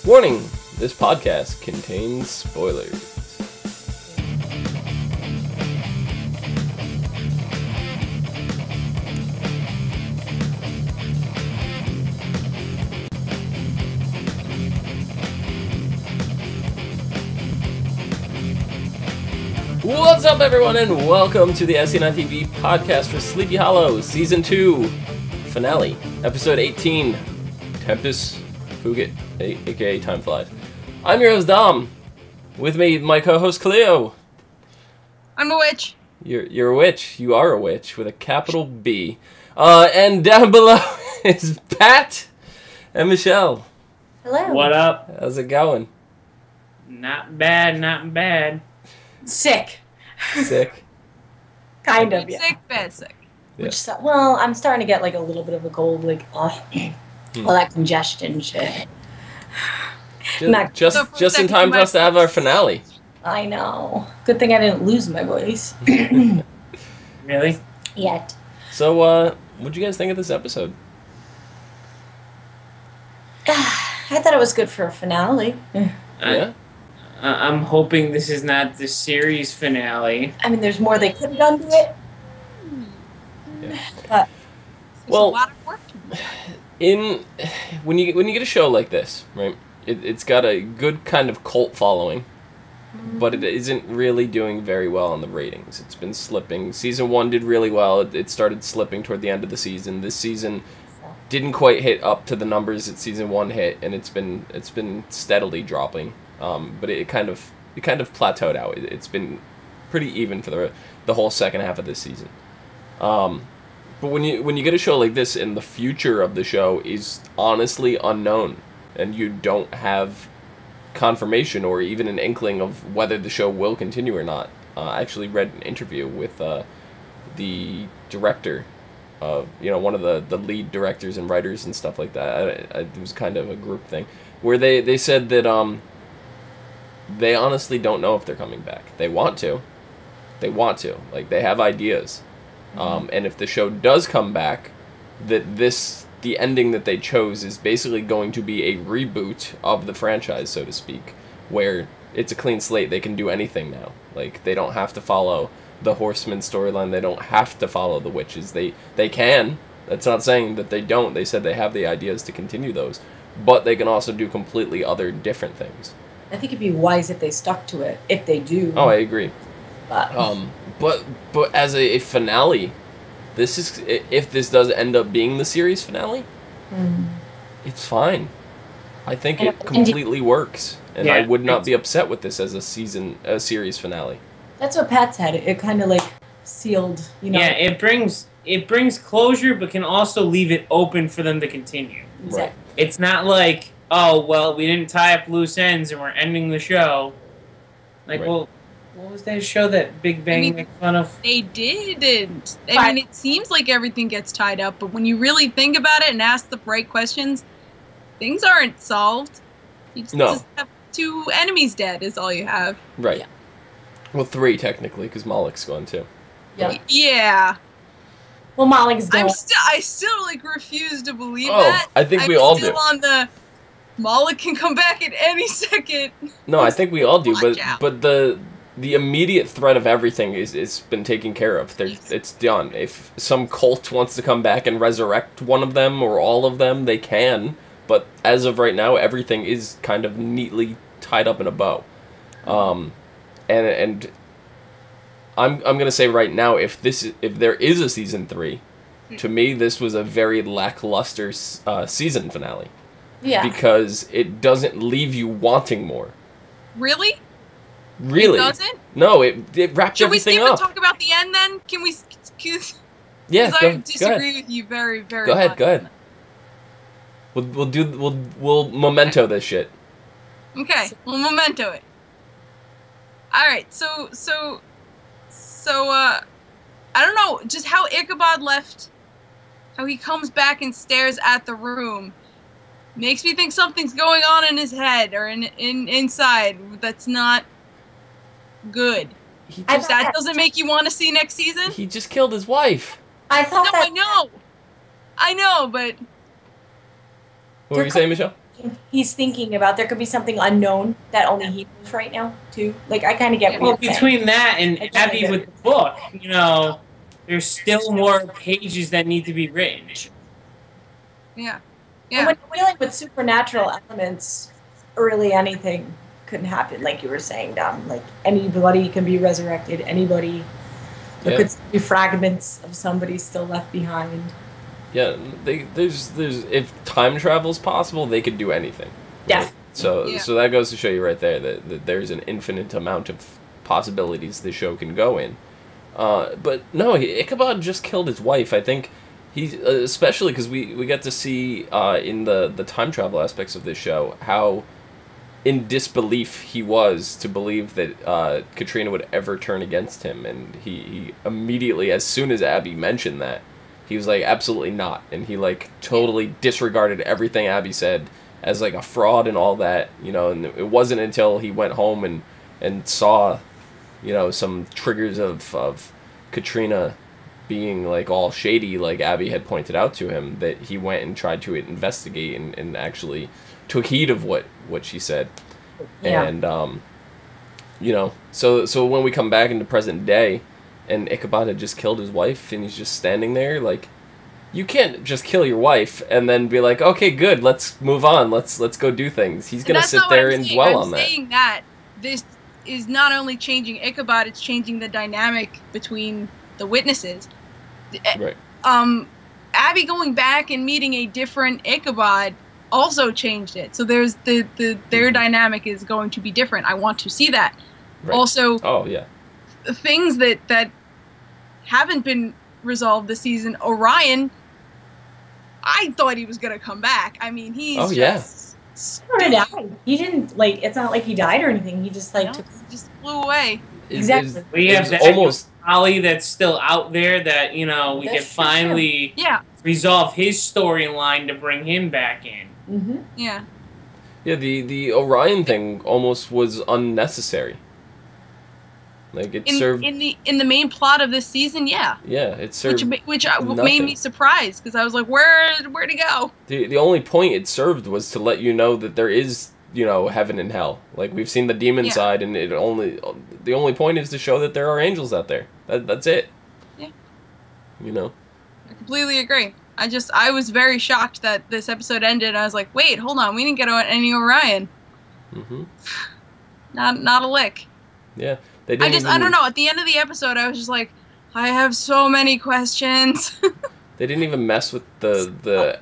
Warning, this podcast contains spoilers. What's up, everyone, and welcome to the ASOTV podcast for Sleepy Hollow, Season 2, Finale, Episode 18, Tempus, Fugit, aka Time Flies. I'm your host, Dom. With me, my co-host, Clio. I'm a witch. You're a witch. You are a witch, with a capital B. And down below is Pat and Michelle. Hello. What up? How's it going? Not bad, not bad. Sick. Sick? Kind of, yeah. Sick, bad sick. Yeah. Which, well, I'm starting to get like a little bit of a cold, like, all that congestion shit. Just in time for us to have our finale. I know. Good thing I didn't lose my voice. Really? Yet. So, what'd you guys think of this episode? I thought it was good for a finale. Yeah? I'm hoping this is not the series finale. I mean, there's more they could have done to it. Yeah. But, Well, a lot of work. when you get a show like this, right? It's got a good kind of cult following, but it isn't really doing very well on the ratings. It's been slipping. Season 1 did really well. It started slipping toward the end of the season. This season didn't quite hit up to the numbers that Season 1 hit, and it's been steadily dropping. But it kind of plateaued out. It's been pretty even for the whole second half of this season. But when you get a show like this, and the future of the show is honestly unknown, and you don't have confirmation or even an inkling of whether the show will continue or not. I actually read an interview with the director, one of the lead directors and writers and stuff like that. It was kind of a group thing where they said that they honestly don't know if they're coming back. They want to. Like, they have ideas. And if the show does come back, the ending that they chose is basically going to be a reboot of the franchise, so to speak, where it's a clean slate. They can do anything now. Like, they don't have to follow the Horseman storyline. They don't have to follow the witches. They can. That's not saying that they don't. They said they have the ideas to continue those. But they can also do completely other different things. I think it'd be wise if they stuck to it, if they do. Oh, I agree. But as a finale, if this does end up being the series finale, it's fine. I think it completely works, and Yeah, I would not be upset with this as a series finale. that's what Pat said. It kind of like sealed, Yeah, it brings closure, but can also leave it open for them to continue. Exactly. It's not like, oh, well, we didn't tie up loose ends and we're ending the show. Like, Right. well, what was that show that Big Bang made fun of? They didn't. I mean, it seems like everything gets tied up, but when you really think about it and ask the right questions, things aren't solved. You just have two enemies dead is all you have. Right. Yeah. Well, 3 technically, because Moloch's gone too. Yeah. Yeah. Well, Molly's gone. I still like refuse to believe Oh, that. I think we all still do. on the Moloch can come back at any second. No, I think we all do, Watch out. but the immediate threat of everything is been taken care of. It's done. If some cult wants to come back and resurrect one of them or all of them, they can. But as of right now, everything is kind of neatly tied up in a bow. And I'm gonna say right now, if there is a season 3, to me this was a very lackluster season finale. Yeah. Because it doesn't leave you wanting more. Really? Really? It doesn't? No, it wrapped Should we everything save and up. talk about the end then? Can we? Yeah, Because go I disagree with you very, very Go ahead, much. go ahead. We'll memento this shit. Okay, we'll memento it. Alright, so I don't know, just how Ichabod left, how he comes back and stares at the room, makes me think something's going on in his head, or inside, that's not good. That doesn't make you want to see next season? He just killed his wife. I thought No, that. I know, but What were you saying, Michelle? he's thinking about. There could be something unknown that only he knows right now, too. Like, I kind of get Well, what you're between saying. that and Abby with the book, you know, there's still more pages that need to be written. Yeah. And when you're dealing with supernatural elements, really anything can happen, like you were saying, Dom. Like, anybody can be resurrected. Anybody. There could be fragments of somebody still left behind. Yeah, there's if time travel is possible, they could do anything. Yeah. Right? So that goes to show you right there that there's an infinite amount of possibilities the show can go in. But no, Ichabod just killed his wife. I think he's especially because we get to see in the time travel aspects of this show how in disbelief he was to believe that Katrina would ever turn against him, and he immediately, as soon as Abby mentioned that, he was like, absolutely not, and he like totally disregarded everything Abby said as like a fraud and all that, you know. And it wasn't until he went home and saw, you know, some triggers of Katrina being like all shady, like Abby had pointed out to him, that he went and tried to investigate and actually took heed of what she said. Yeah. And you know, so when we come back into present day and Ichabod had just killed his wife and he's just standing there, like, you can't just kill your wife and then be like, okay, good, let's move on, let's go do things. He's gonna sit there and dwell on that. I'm saying that this is not only changing Ichabod, it's changing the dynamic between the witnesses. Right. Abby going back and meeting a different Ichabod also changed it. So there's their dynamic is going to be different. I want to see that. Right. Also, things that haven't been resolved this season. Orion, I thought he was gonna come back. I mean, he's He didn't, like, it's not like he died or anything. He just like just flew away. Exactly. We have that almost Ollie that's still out there that, you know, we can finally resolve his storyline to bring him back in. Mm-hmm. Yeah. Yeah, the Orion thing almost was unnecessary. Like, it served in the main plot of this season. Yeah, it served which made me surprised, because I was like, where'd he go? The only point it served was to let you know that there is, you know, heaven and hell. Like, we've seen the demon side, and the only point is to show that there are angels out there. That's it. Yeah. You know. I completely agree. I was very shocked that this episode ended. I was like, wait, hold on, we didn't get any Orion. Mm-hmm. Not a lick. Yeah. I don't know. At the end of the episode, I was just like, I have so many questions. They didn't even mess with the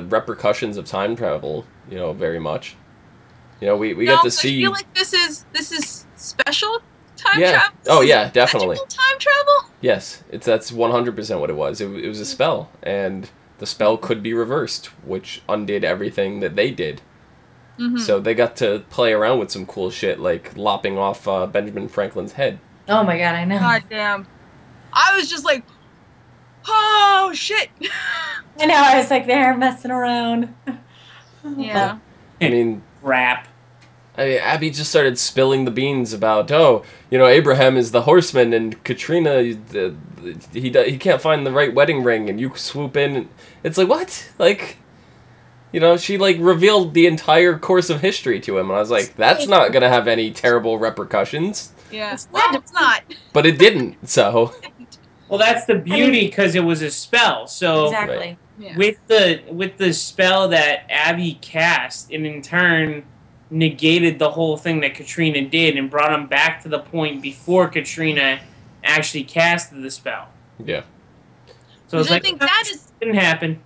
repercussions of time travel, you know, very much. You know, we get to see. I feel like this is special time travel. Oh yeah, definitely. Time travel. Yes, that's 100% what it was. It was a spell, and the spell could be reversed, which undid everything that they did. Mm-hmm. So they got to play around with some cool shit, like lopping off Benjamin Franklin's head. Oh my god, I know. God damn. I was just like, oh shit. I know, I was like, they're messing around. Yeah. I mean, rap. Abby just started spilling the beans about, you know, Abraham is the horseman, and Katrina, he can't find the right wedding ring, and you swoop in. And it's like, what? Like, you know, she, like, revealed the entire course of history to him, and I was like, that's not gonna have any terrible repercussions. Yeah, well, it's not. But it didn't, so. Well, that's the beauty, because it was a spell, so. Exactly. Right. Yeah. With the spell that Abby cast, and in turn negated the whole thing that Katrina did and brought him back to the point before Katrina actually casted the spell. Yeah. So it's like, think that didn't happen.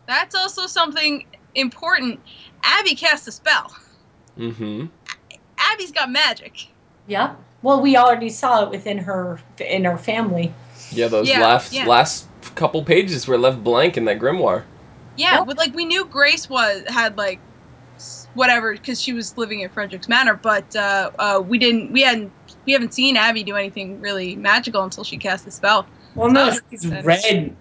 That's also something important. Abby cast a spell. Mm-hmm. Abby's got magic. Yeah. Well, we already saw it within her family. Yeah, those last couple pages were left blank in that grimoire. Yeah, but like we knew Grace had like whatever because she was living in Frederick's Manor, but we haven't seen Abby do anything really magical until she cast the spell. Well, no, she's read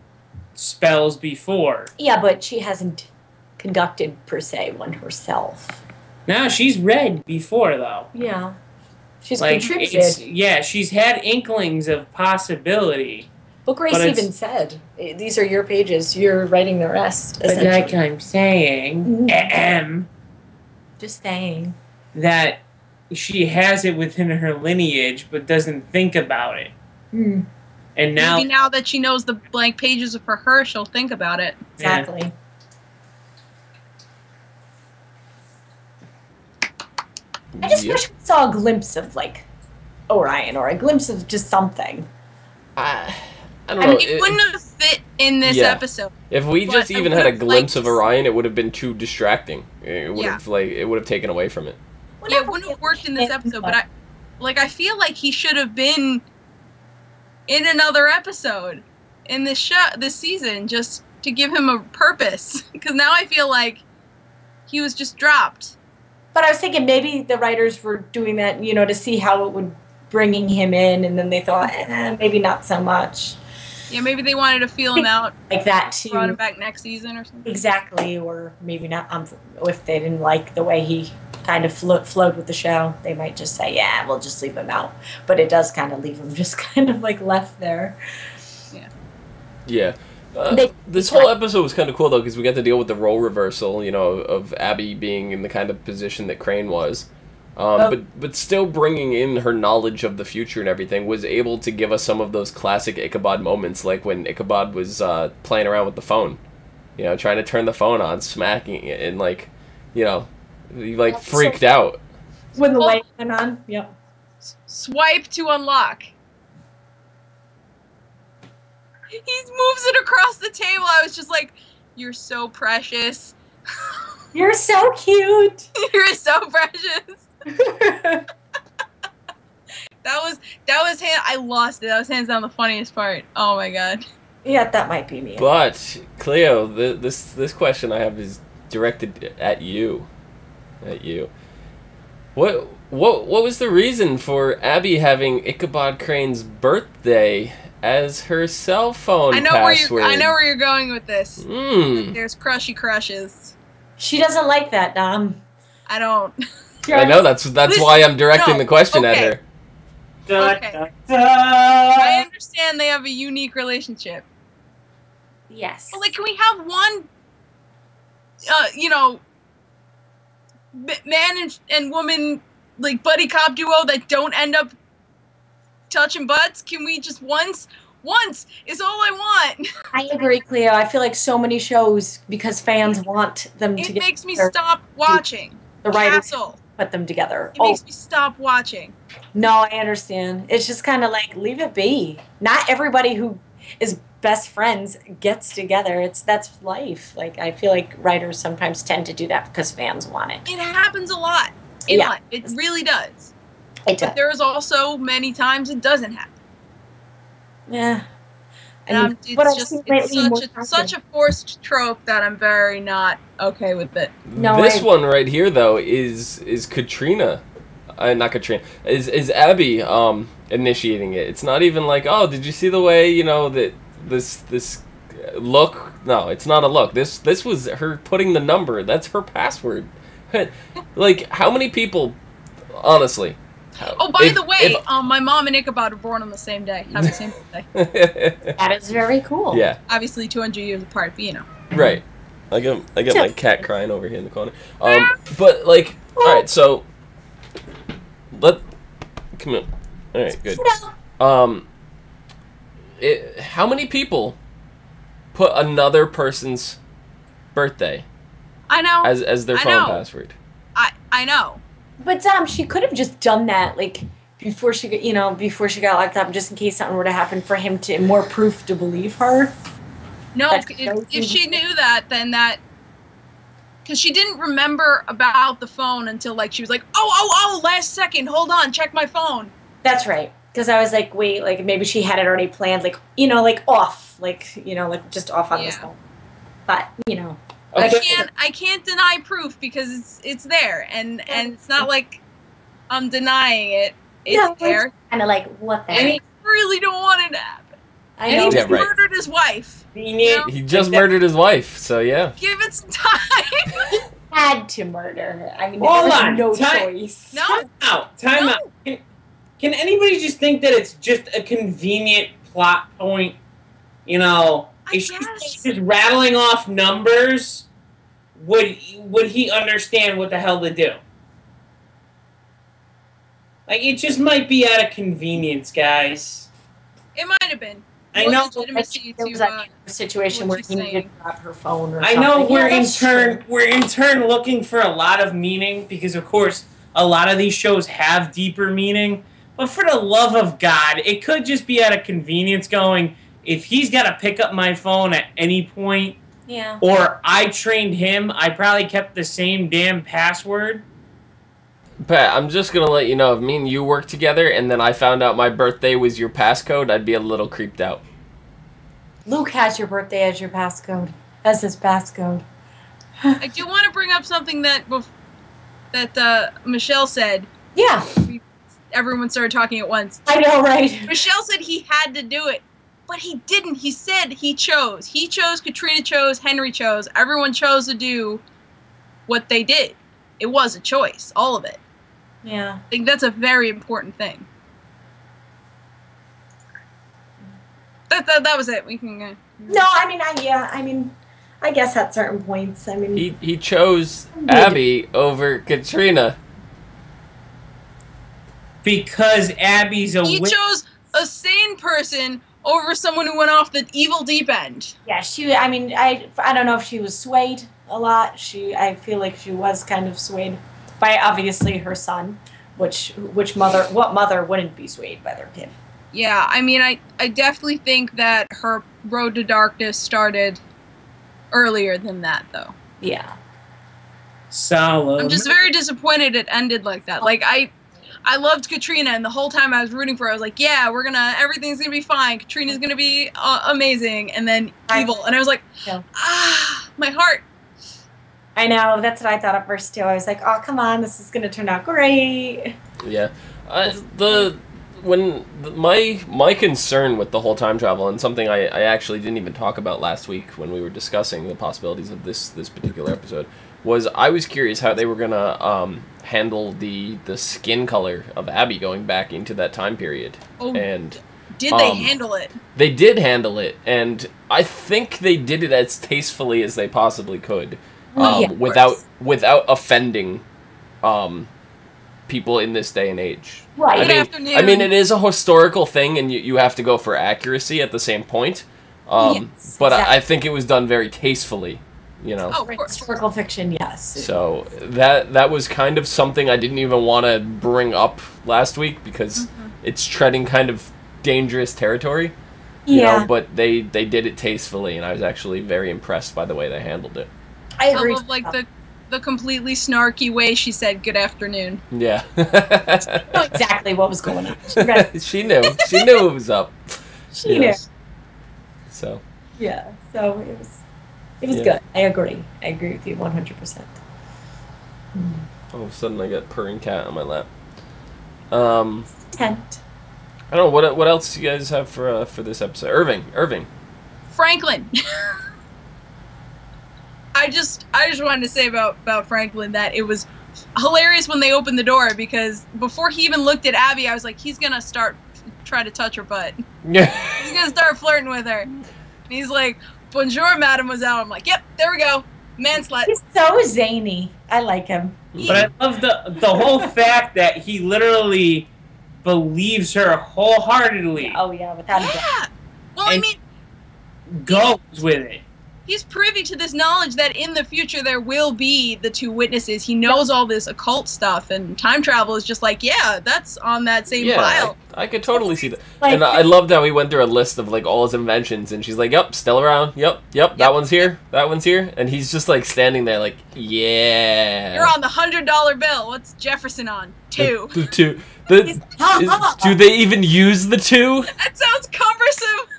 spells before. Yeah, but she hasn't conducted per se one herself. No, she's read before though. Yeah, she's like, contributed. she's had inklings of possibility. But Grace even said, these are your pages. You're writing the rest. But like I'm saying, just saying, that she has it within her lineage, but doesn't think about it. Mm. And now, maybe now that she knows the blank pages are for her, she'll think about it. Exactly. Yeah. I just wish we saw a glimpse of, like, Orion, or a glimpse of just something. I don't know. It wouldn't have fit in this episode. If we just even had a glimpse of Orion, it would have been too distracting. It would have it would have taken away from it. Yeah, it wouldn't have worked in this episode, but I feel like he should have been in another episode in this season, just to give him a purpose. Because now I feel like he was just dropped. But I was thinking maybe the writers were doing that, you know, to see how it would bringing him in, and then they thought, maybe not so much. Yeah, maybe they wanted to feel him out, like that too. Brought him back next season or something. Exactly, or maybe not. If they didn't like the way he kind of flowed with the show, they might just say, "Yeah, we'll just leave him out." But it does kind of leave him just kind of like left there. Yeah. Yeah. This whole episode was kind of cool though, because we got to deal with the role reversal, you know, of Abby being in the kind of position that Crane was. But still bringing in her knowledge of the future and everything, was able to give us some of those classic Ichabod moments, like when Ichabod was playing around with the phone, you know, trying to turn the phone on, smacking it, and like, you know, he like freaked out. When the light went on, yep. Swipe to unlock. He moves it across the table. I was just like, "You're so precious. You're so cute. You're so precious." that was I lost it. That was hands down the funniest part. Oh my god. Yeah, that might be me. But Clio, this question I have is directed at you. At you. What was the reason for Abby having Ichabod Crane's birthday as her cell phone password? I know where you're going with this. There's crushy crushes. She doesn't like that, Dom. I don't. I know, that's why I'm directing the question at her. Okay. I understand they have a unique relationship. Yes. But, like, can we have one, you know, man and woman, like, buddy cop duo that don't end up touching butts? Can we just once is all I want. I agree, Cleo. I feel like so many shows, because fans want them to get... It makes me stop watching. The writers Castle. Put them together. It makes me stop watching. No, I understand. It's just kind of like, leave it be. Not everybody who is best friends gets together. That's life. Like, I feel like writers sometimes tend to do that because fans want it. It happens a lot. It really does. It does. But there's also many times it doesn't happen. Yeah. And it's such a forced trope that I'm very not okay with it. No, this one right here though is Katrina, not Katrina. Is Abby initiating it? It's not even like, oh, did you see the way, you know, that this look? No, it's not a look. This was her putting the number. That's her password. Like, how many people, honestly? Oh, by the way, my mom and Ichabod were born on the same day. Have the same birthday. That is very cool. Yeah. Obviously 200 years apart, but you know. Right. I got my cat crying over here in the corner. But like, all right, so come on. All right, good. How many people put another person's birthday? I know. As their phone password. I know. But she could have just done that, like, before she got locked up, just in case something were to happen, for him to more proof to believe her. No, if she knew that, then that, because she didn't remember about the phone until, like, she was like, oh, last second, hold on, check my phone. That's right. Because I was like, wait, like, maybe she had it already planned, like, you know, like, off, like, you know, like, just off on this phone. But, you know. I can't deny proof because it's there, and it's not like I'm denying it. It's there. Kind of like, what the heck? And he really don't want it to happen. I know. And he just murdered his wife. He just murdered his wife, so yeah. Give it some time. He had to murder her. I mean, hold on. No choice. No. Time out. Can anybody just think that it's just a convenient plot point You know, I if guess. she's just rattling off numbers, would he understand what the hell to do? Like, it just might be out of convenience, guys. It might have been. I More know legitimacy There to was a situation what where she's he needed saying. to grab her phone or I something. know we're Yeah, in that's true. turn looking for a lot of meaning because, of course, a lot of these shows have deeper meaning. But for the love of God, it could just be out of convenience going, if he's got to pick up my phone at any point, Yeah. or I trained him, I probably kept the same damn password. Pat, I'm just gonna let you know, if me and you worked together and then I found out my birthday was your passcode, I'd be a little creeped out. Luke has your birthday as your passcode. As his passcode. I do want to bring up something that Michelle said. Yeah. Everyone started talking at once. I know, right? Michelle said he had to do it, but he didn't. He said he chose. He chose, Katrina chose, Henry chose. Everyone chose to do what they did. It was a choice, all of it. Yeah. I think that's a very important thing. That was it. We can go. No, I mean, I guess at certain points, I mean... He chose Abby over Katrina. Because Abby's a He chose a sane person over someone who went off the evil deep end. Yeah, I don't know if she was swayed a lot. I feel like she was kind of swayed by obviously her son, what mother wouldn't be swayed by their kid? Yeah, I mean, I definitely think that her road to darkness started earlier than that, though. Yeah. Solid. I'm just very disappointed it ended like that. Like, I loved Katrina, and the whole time I was rooting for her, I was like, yeah, everything's gonna be fine. Katrina's gonna be amazing, and then evil. And I was like, my heart. I know, that's what I thought at first too. I was like, oh, come on, this is gonna turn out great. Yeah. My concern with the whole time travel, and something I actually didn't even talk about last week when we were discussing the possibilities of this particular episode, was I was curious how they were gonna handle the skin color of Abby going back into that time period. Oh, and did they handle it? They did handle it, and I think they did it as tastefully as they possibly could, without offending people in this day and age. Right. I mean, it is a historical thing, and you have to go for accuracy at the same point. But exactly. I think it was done very tastefully, you know. Oh, historical fiction, yes. So that was kind of something I didn't even want to bring up last week because it's treading kind of dangerous territory. You know, but they did it tastefully, and I was actually very impressed by the way they handled it. I agree. Some of, like, the completely snarky way she said good afternoon. Yeah. She knew exactly what was going on. She knew. She knew it was up. She knew. So. Yeah. So it was good. I agree with you 100%. All of a sudden, I got purring cat on my lap. Tent. I don't know what else you guys have for this episode. Irving. Franklin. I just wanted to say about Franklin that it was hilarious when they opened the door, because before he even looked at Abby, I was like, he's gonna try to touch her butt. Yeah. He's gonna start flirting with her. And he's like, "Bonjour, mademoiselle." I'm like, "Yep, there we go, man slut." He's so zany. I like him. But I love the whole fact that he literally believes her wholeheartedly. Oh yeah, without a doubt. Well, I mean, goes with it. He's privy to this knowledge that in the future there will be the two witnesses. He knows all this occult stuff, and time travel is just like, yeah, that's on that same file. I could totally see that. And I loved how he went through a list of like all his inventions, and she's like, "Yep, still around. Yep, that one's here. That one's here." And he's just like standing there, like, "Yeah." You're on the $100 bill. What's Jefferson on? 2. The 2. Do they even use the 2? That sounds cumbersome.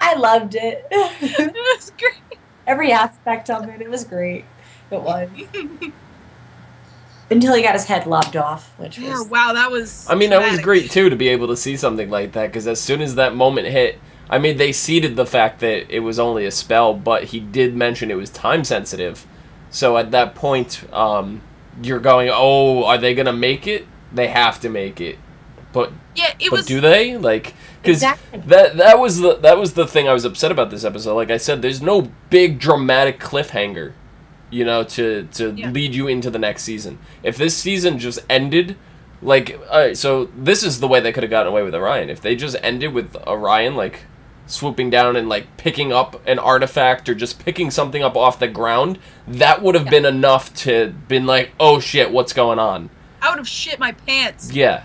I loved it. It was great. Every aspect of it, it was great. It was. Until he got his head lobbed off, which was... wow, that was I mean, dramatic. that was great, too, to be able to see something like that, because as soon as that moment hit, I mean, they seeded the fact that it was only a spell, but he did mention it was time-sensitive. So at that point, you're going, oh, are they going to make it? They have to make it. But yeah, it but was. do they? Like, because Exactly. that was the thing I was upset about this episode. Like I said, there's no big dramatic cliffhanger, you know, to lead you into the next season. If this season just ended, like, alright, so this is the way they could have gotten away with Orion. If they just ended with Orion, like, swooping down and, like, picking up an artifact or just picking something up off the ground, that would have been enough to been like, oh shit, what's going on? I would have shit my pants. Yeah.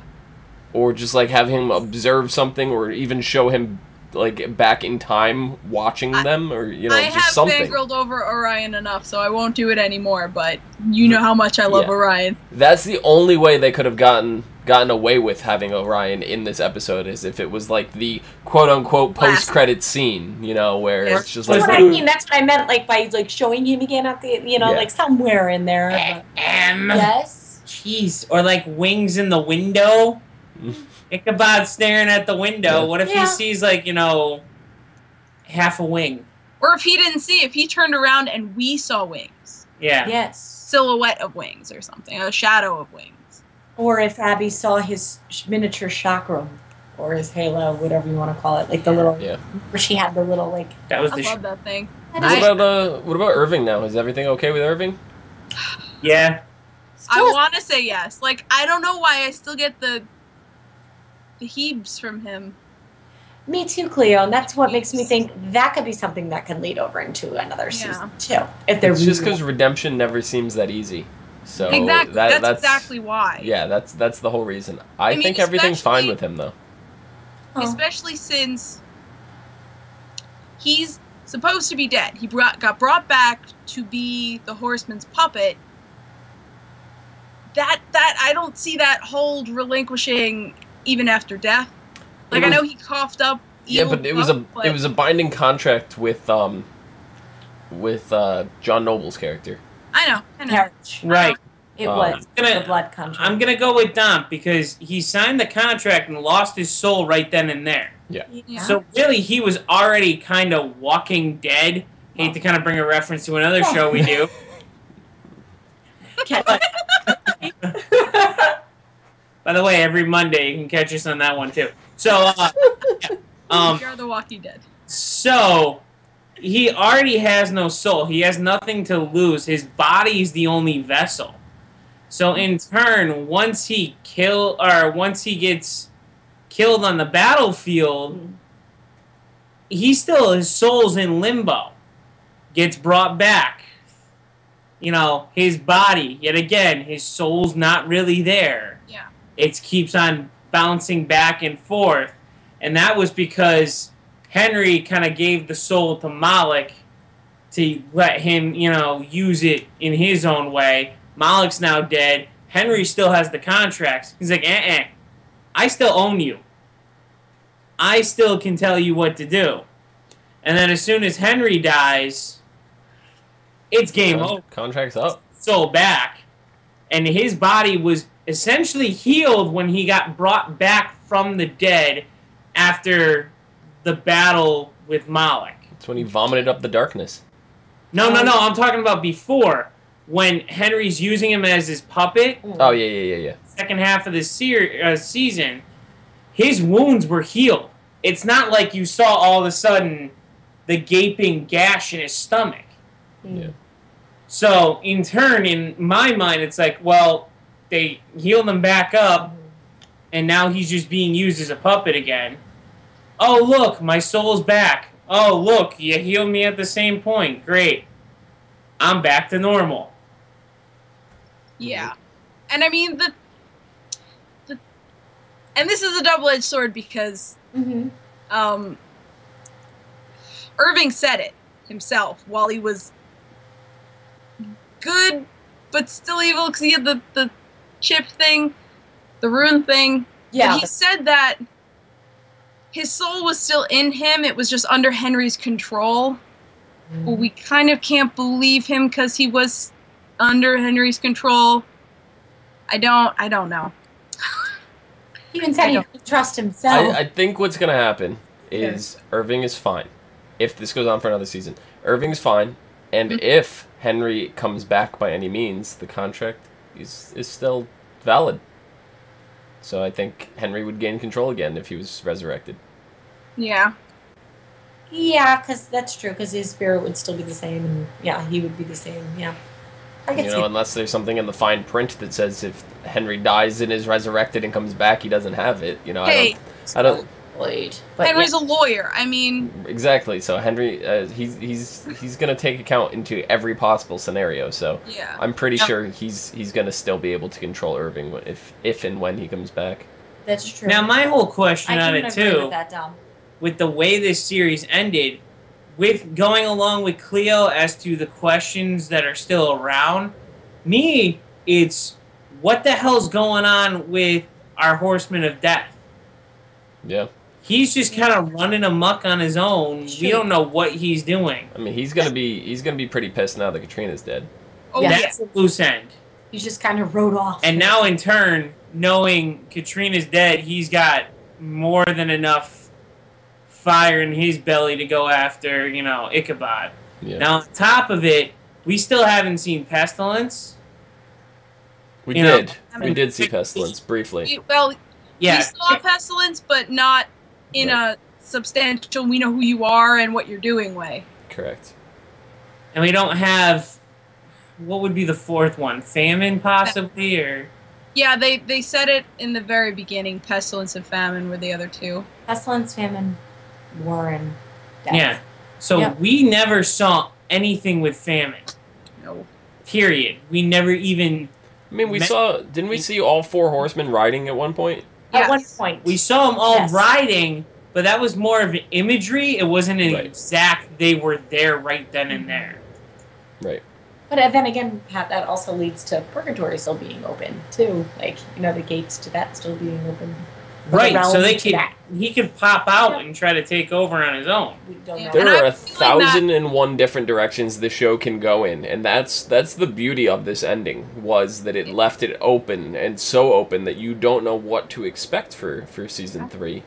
Or just, like, have him observe something, or even show him, like, back in time watching them, or, you know, I just something. have fangirled over Orion enough, so I won't do it anymore, but you know how much I love Orion. That's the only way they could have gotten away with having Orion in this episode, is if it was, like, the quote-unquote post-credit scene, you know, where it's just That's like... what I mean. That's what I meant, like, by, like, showing him again at the, you know, like, somewhere in there. Yes? Jeez. Or, like, wings in the window. Ichabod staring at the window. Yeah. What if he sees, like, you know, half a wing? Or if he didn't see, if he turned around and we saw wings. Yeah. Yes. Silhouette of wings or something. A shadow of wings. Or if Abby saw his miniature chakram, or his halo, whatever you want to call it, like the little, where she had the little, like... That was I the love that thing. What about Irving now? Is everything okay with Irving? Yeah. I want to say yes. Like, I don't know why I still get the heebs from him. Me too, Cleo, and that's what makes me think that could be something that can lead over into another season too. If they're it's just because redemption never seems that easy. So exactly, that's exactly why. Yeah, that's the whole reason. I mean, think everything's fine with him though. Especially since he's supposed to be dead. He got brought back to be the Horseman's puppet. That I don't see that hold relinquishing even after death. Like, I know he coughed up. Yeah, but it was a binding contract with John Noble's character. I know. Right. It was the blood contract. I'm gonna go with Dom because he signed the contract and lost his soul right then and there. Yeah. So really, he was already kind of walking dead. Hate to kind of bring a reference to another show we do. By the way, every Monday you can catch us on that one too. So, You're the Walking Dead. So, he already has no soul. He has nothing to lose. His body is the only vessel. So, in turn, once he gets killed on the battlefield, his soul's in limbo. Gets brought back. You know, his body, yet again, his soul's not really there. Yeah. It keeps on bouncing back and forth. And that was because Henry kind of gave the soul to Moloch to let him, you know, use it in his own way. Moloch's now dead. Henry still has the contracts. He's like, I still own you. I still can tell you what to do. And then as soon as Henry dies, it's game over. Contract's up. Soul back. And his body was essentially healed when he got brought back from the dead after the battle with Moloch. It's when he vomited up the darkness. No, I'm talking about before, when Henry's using him as his puppet. Oh, yeah. Second half of the season, his wounds were healed. It's not like you saw all of a sudden the gaping gash in his stomach. Yeah. So, in turn, in my mind, it's like, well, they healed him back up, and now he's just being used as a puppet again. Oh, look, my soul's back. Oh, look, you healed me at the same point. Great. I'm back to normal. Yeah. And I mean, and this is a double-edged sword because Irving said it himself while he was good but still evil because he had the chip thing, the rune thing. Yeah. But he said that his soul was still in him. It was just under Henry's control. But we kind of can't believe him because he was under Henry's control. I don't know. He even said he could trust himself. I think what's going to happen is Irving is fine. If this goes on for another season, Irving's fine. And if Henry comes back by any means, the contract is still valid. So I think Henry would gain control again if he was resurrected. Yeah. Yeah, because that's true. Because his spirit would still be the same, and yeah, he would be the same. Yeah, I can see. Unless there's something in the fine print that says if Henry dies and is resurrected and comes back, he doesn't have it. Hey, I don't. But Henry's a lawyer. I mean. Exactly. So Henry, he's gonna take account into every possible scenario. So Yeah. I'm pretty sure he's gonna still be able to control Irving if and when he comes back. That's true. Now, my whole question I on can it agree too, with that, Dom. with the way this series ended, with going along with Clio as to the questions that are still around, me, it's what the hell's going on with our Horseman of Death? Yeah. He's just kind of running amok on his own. We don't know what he's doing. I mean, he's gonna be pretty pissed now that Katrina's dead. Oh, Yeah. That's a loose end. He just kind of rode off. And now, in turn, knowing Katrina's dead, he's got more than enough fire in his belly to go after, Ichabod. Yeah. Now, on top of it, we still haven't seen Pestilence. We you know, did see Pestilence briefly. Well, Yeah. we saw Pestilence, but not in a substantial, we know who you are and what you're doing way. Correct. And we don't have... What would be the fourth one? Famine, possibly? Or Yeah, they said it in the very beginning. Pestilence and Famine were the other two. Pestilence, Famine, War, and Death. Yeah. So Yeah. we never saw anything with Famine. No. Period. We never even... I mean, didn't we see all four horsemen riding at one point? At one Yes. point. We saw them all Yes. riding, but that was more of an imagery. It wasn't an Right. exact, they were there right then and there. Right. But then again, Pat, that also leads to Purgatory still being open, too. Like, the gates to that still being open. Or the Right, so realm to that. he could pop out and try to take over on his own. We don't know. And There are I'm feeling 1,001 different directions the show can go in, and that's the beauty of this ending, was that it left it open, and so open that you don't know what to expect for season 3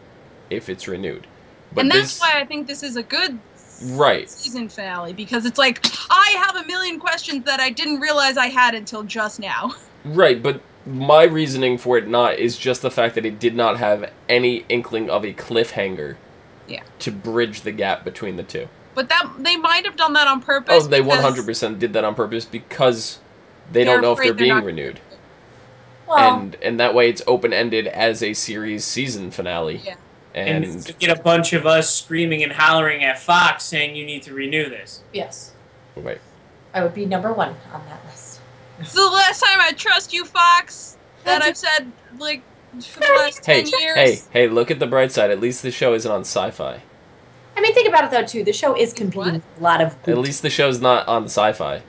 if it's renewed. But And that's why I think this is a good Right. season finale, because it's like, I have a million questions that I didn't realize I had until just now. Right, but my reasoning for it not is just the fact that it did not have any inkling of a cliffhanger to bridge the gap between the two. But they might have done that on purpose. Oh, they because 100% did that on purpose because they don't know if they're afraid they're being not- renewed. Well, And that way it's open-ended as a series season finale. Yeah. And to get a bunch of us screaming and hollering at Fox saying you need to renew this. yes. right. I would be number 1 on that list. It's the last time I trust you, Fox, that I've said, like, for the last 10 years. Hey, look at the bright side. At least the show isn't on Sci-Fi. I mean, think about it, though, too. The show is competing with a lot of... At least the show's not on Sci-Fi.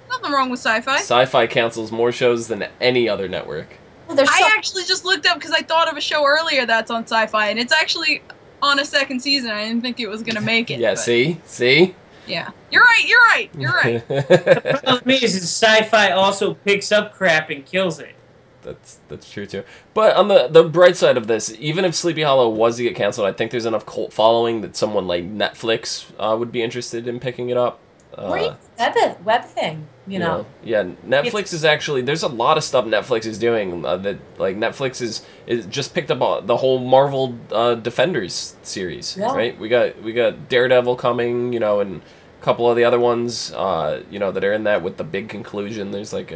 Nothing wrong with sci-fi. Sci-Fi cancels more shows than any other network. Well, there's I actually just looked up because I thought of a show earlier that's on sci-fi, and it's actually on a second season. I didn't think it was going to make it. Yeah, but see? Yeah. You're right. The problem is Sci-Fi also picks up crap and kills it. That's true too. But on the bright side of this, even if Sleepy Hollow was to get canceled, I think there's enough cult following that someone like Netflix would be interested in picking it up. web thing, you know. Yeah, Netflix is actually, there's a lot of stuff Netflix is doing that, like, Netflix is just picked up the whole Marvel Defenders series, right? We got Daredevil coming, and a couple of the other ones, that are in that with the big conclusion. There's like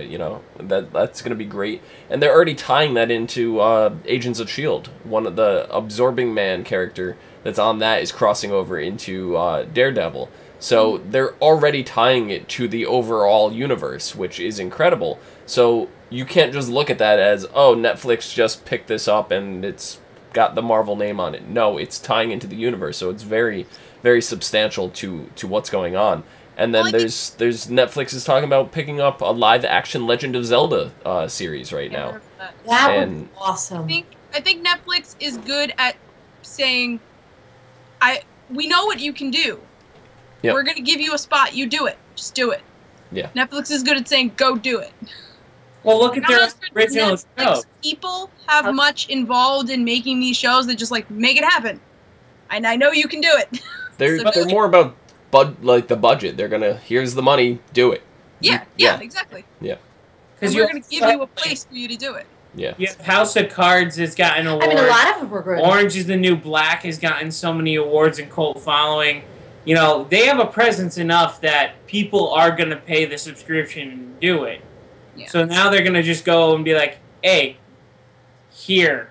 that's gonna be great, and they're already tying that into Agents of S.H.I.E.L.D. One of the Absorbing Man character that's on that is crossing over into Daredevil. So they're already tying it to the overall universe, which is incredible. So you can't just look at that as, oh, Netflix just picked this up and it's got the Marvel name on it. No, it's tying into the universe, so it's very, very substantial to what's going on. And then there's Netflix is talking about picking up a live-action Legend of Zelda series right now. That would be awesome. I think Netflix is good at saying, we know what you can do. Yep. We're going to give you a spot. You do it. Just do it. Yeah. Netflix is good at saying, go do it. Well, look at their Not original Netflix show. people have much involved in making these shows that just, make it happen. And I know you can do it. They're more about the budget. They're gonna, here's the money, do it. Yeah, exactly. Yeah. And we're going to give you a place for you to do it. Yeah. You have House of Cards has gotten awards. I mean, a lot of them were good. Orange is the New Black has gotten so many awards and cult following. You know, they have a presence enough that people are going to pay the subscription and do it. Yeah. So now they're going to just go and be like, hey, here.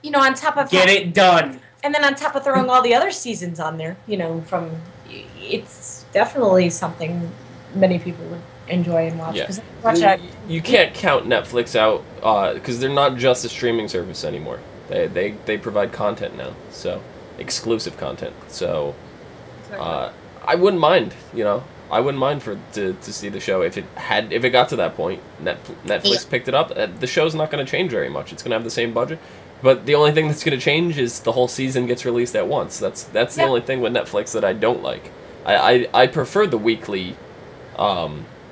You know, on top of Get it done. And then on top of throwing all the other seasons on there, you know, it's definitely something many people would enjoy and watch. Yeah. You can't count Netflix out because they're not just a streaming service anymore. They provide content now, so exclusive content. So I wouldn't mind, you know. I wouldn't mind to see the show if it got to that point. Netflix picked it up. The show's not going to change very much. It's going to have the same budget. But the only thing that's going to change is the whole season gets released at once. That's the only thing with Netflix that I don't like. I prefer the weekly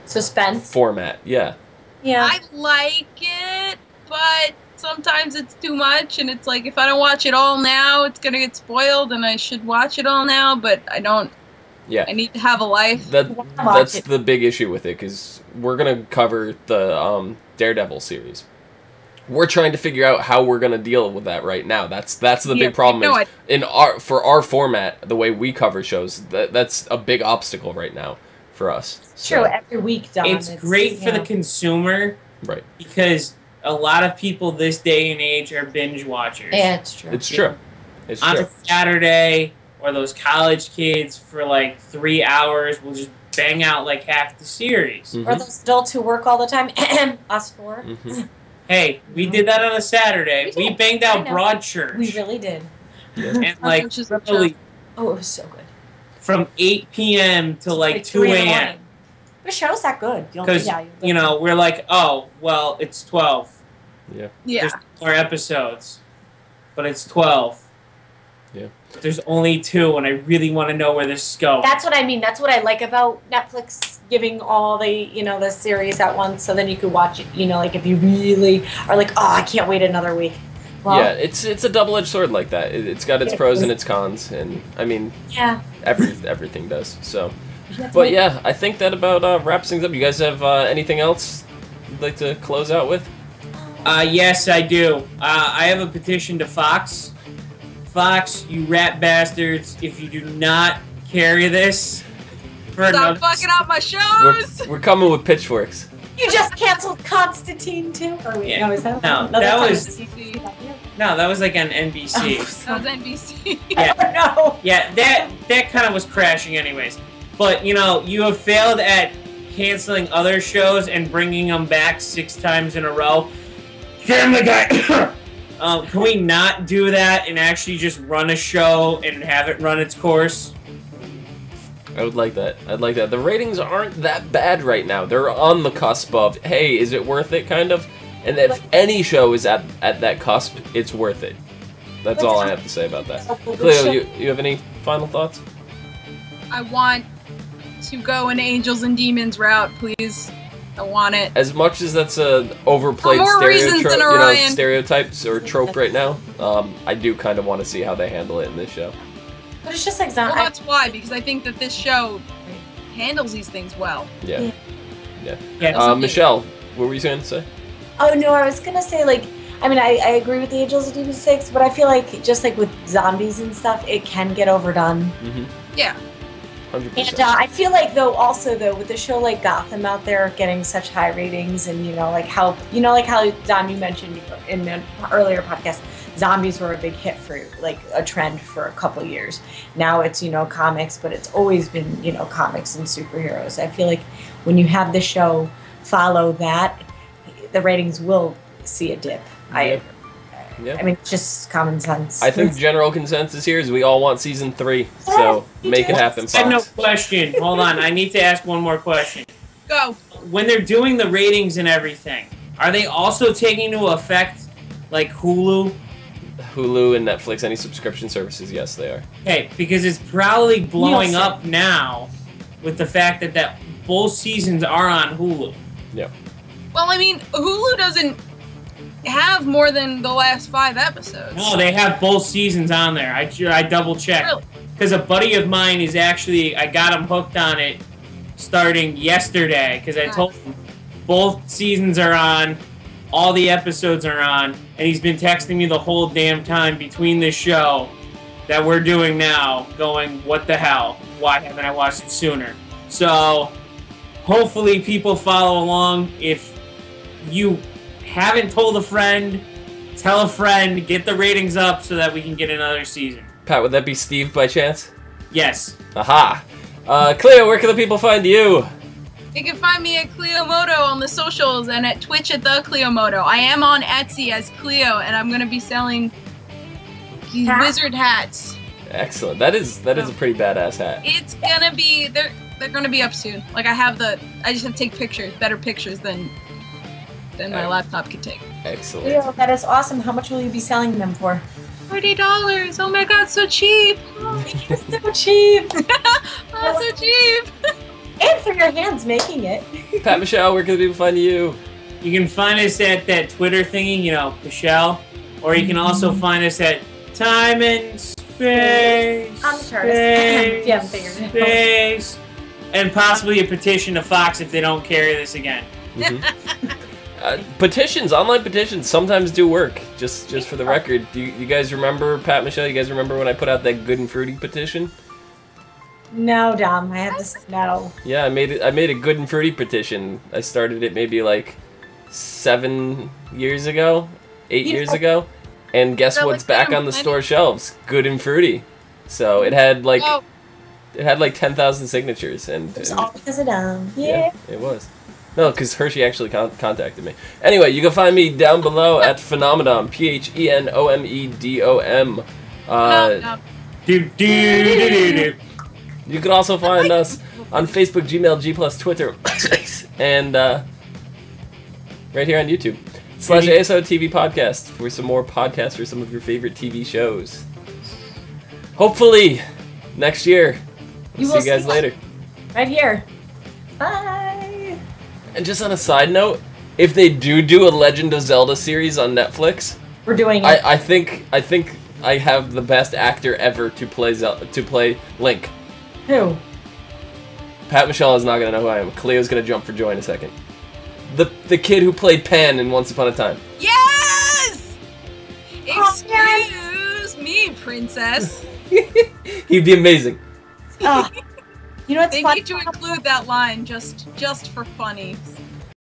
suspense format. Yeah. Yeah. I like it, but sometimes it's too much, and it's like if I don't watch it all now, it's going to get spoiled, and I should watch it all now, but I don't. Yeah. I need to have a life. That's the big issue with it, because we're going to cover the Daredevil series. We're trying to figure out how we're going to deal with that right now. That's the big problem. For our format, the way we cover shows, that's a big obstacle right now for us. It's true. Every week, Dom. It's great for the consumer. Right. Because a lot of people this day and age are binge watchers. Yeah, it's true. It's true. It's on true. a Saturday, or those college kids for like 3 hours will just bang out like half the series. Or those adults who work all the time. Us four. Hey, we did that on a Saturday. We banged out Broadchurch. We really did. Yeah. And like really, oh, it was so good. From 8 p.m. to like 2 a.m. The show's that good. Because you know we're like, oh well, it's 12. Yeah. There's more episodes, but it's 12. Yeah. There's only 2, and I really want to know where this is going. That's what I mean. That's what I like about Netflix giving all the series at once, so then you could watch it. You know, like if you really are like, oh, I can't wait another week. Well, yeah, it's a double-edged sword like that. It's got its pros and its cons, and I mean, everything does. So, but yeah, I think that about wraps things up. You guys have anything else you'd like to close out with? Yes, I do. I have a petition to Fox. Fox, you rat bastards, if you do not carry this for Stop fucking up my shows! We're coming with pitchforks. You just canceled Constantine too? Or wait, no, is that that was like on NBC. That was NBC. Yeah. Oh, no. Yeah, that kind of was crashing anyways. But, you know, you have failed at canceling other shows and bringing them back 6 times in a row. Family Guy! Can we not do that and actually just run a show and have it run its course? I would like that. I'd like that. The ratings aren't that bad right now. They're on the cusp of, hey, is it worth it, kind of? And if any show is at that cusp, it's worth it. That's all I have to say about that. Clio, you have any final thoughts? I want to go an Angels and Demons route, please. I want it. As much as that's a overplayed stereotypes or trope right now, I do kind of want to see how they handle it in this show. But it's just like well, that's why, because I think that this show handles these things well. Yeah. Michelle, what were you going to say? Oh no, I was gonna say like, I mean, I agree with the Angels of Demons 6, but I feel like just like with zombies and stuff, it can get overdone. Yeah. 100%. And I feel like though with a show like Gotham out there getting such high ratings, and like how Dom, you mentioned in the earlier podcast, zombies were a big hit for like a trend for a couple years. Now it's comics, but it's always been comics and superheroes. I feel like when you have the show follow that, the ratings will see a dip. Yeah. I mean, it's just common sense. I think general consensus here is we all want season 3, so make it happen, Fox. I have no question. Hold on, I need to ask one more question. Go. When they're doing the ratings and everything, are they also taking into effect like Hulu? Hulu and Netflix, any subscription services, yes, they are. Okay, because it's probably blowing up now with the fact that both seasons are on Hulu. Yeah. Well, I mean, Hulu doesn't have more than the last 5 episodes. No, they have both seasons on there. I double checked. Really? Because a buddy of mine is actually, I got him hooked on it starting yesterday, because I told him both seasons are on. all the episodes are on, and he's been texting me the whole damn time between this show that we're doing now, going, what the hell? Why haven't I watched it sooner? So, hopefully people follow along. If you haven't told a friend, tell a friend, get the ratings up so that we can get another season. Pat, would that be Steve by chance? Yes. Aha! Clio, where can the people find you? You can find me at Cliomoto on the socials and at Twitch at the Cliomoto. I am on Etsy as Clio, and I'm gonna be selling wizard hats. Excellent. That is a pretty badass hat. It's gonna be they're gonna be up soon. Like I just have to take pictures, better pictures than my laptop could take. Excellent. Leo, that is awesome. How much will you be selling them for? $40. Oh my god, so cheap! Oh, it's so cheap. Oh, so cheap! And for your hands making it. Pat Michelle, where can the people find you? You can find us at that Twitter thingy, you know, Michelle. Or you can also find us at Time and Space. I'm sure. Yeah, Space. And possibly a petition to Fox if they don't carry this again. Petitions, online petitions, sometimes do work. Just for the record, do you guys remember, Pat Michelle? You guys remember when I put out that Good and Fruity petition? No, Dom. I have to say no. Yeah, I made a Good and Fruity petition. I started it maybe like 7 years ago, 8 years ago, and guess what's back on the store shelves? Good and Fruity. So it had like 10,000 signatures, and It's all because of Dom. yeah, it was. No, because Hershey actually contacted me. Anyway, you can find me down below at Phenomenon, PHENOMEDOM. You can also find us on Facebook, Gmail, G+, Twitter, and right here on YouTube. /ASOTV podcast for some more podcasts for some of your favorite TV shows. Hopefully, next year. See you guys later. Right here. Bye. And just on a side note, if they do a Legend of Zelda series on Netflix, we're doing it. I think I have the best actor ever to play Link. Who? Pat Michelle is not gonna know who I am. Cleo's gonna jump for joy in a second. The kid who played Pan in Once Upon a Time. Yes! Excuse me, princess. He'd be amazing. You know what's They funny? need to include that line just for funny.